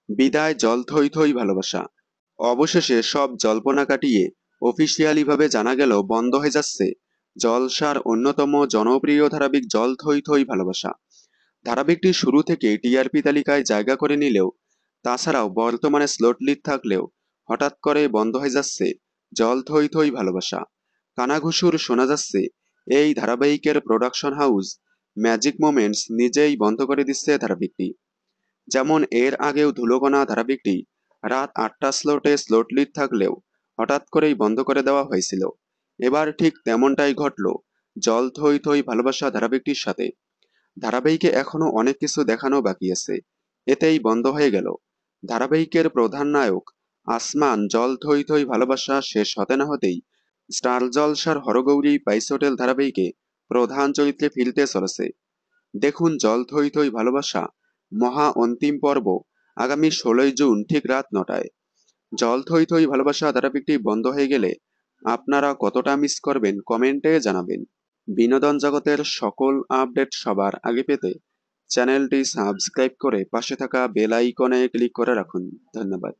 বিদায় জল থই থই ভালোবাসা। অবশেষে সব জল্পনা কাটিয়ে অফিসিয়ালি ভাবে জানা গেল বন্ধ হয়ে যাচ্ছে জলসার অন্যতম জনপ্রিয় ধারাবাহিক জল থই থই ভালোবাসা। ধারাবাহিকটি শুরু থেকে টিআরপি তালিকায় জায়গা করে নিলেও, তাছাড়াও বর্তমানে স্লট লিড থাকলেও হঠাৎ করে বন্ধ হয়ে যাচ্ছে জল থই থই ভালোবাসা। কানাঘুষুর শোনা যাচ্ছে এই ধারাবাহিকের প্রোডাকশন হাউস ম্যাজিক মোমেন্টস নিজেই বন্ধ করে দিচ্ছে ধারাবাহিকটি। যেমন এর আগেও ধুলোকণা ধারাবাহিকটি রাত ৮টা স্লটে স্লট লিড থাকলেও হঠাৎ করেই বন্ধ করে দেওয়া হয়েছিল। এবার ঠিক তেমনটাই ঘটল জল থই থই ভালোবাসা ধারাবাহিকটির সাথে। ধারাবাহিকে এখনো অনেক কিছু দেখানো বাকি আছে, এতেই বন্ধ হয়ে গেল। ধারাবাহিকের প্রধান নায়ক আসমান জল থই থই ভালোবাসা শেষ হতে না হতেই স্টার জলসার হরগৌরী পাইস হোটেল ধারাবাহিকে প্রধান চরিত্রে ফিরতে চলেছে। দেখুন জল থই থই ভালোবাসা মহা অন্তিম পর্ব আগামী ১৬ই জুন ঠিক রাত ৯টায়। জল থই থই ভালোবাসা ধারাবাহিকটি বন্ধ হয়ে গেলে আপনারা কতটা মিস করবেন কমেন্টে জানাবেন। বিনোদন জগতের সকল আপডেট সবার আগে পেতে চ্যানেলটি সাবস্ক্রাইব করে পাশে থাকা বেল আইকনে ক্লিক করে রাখুন। ধন্যবাদ।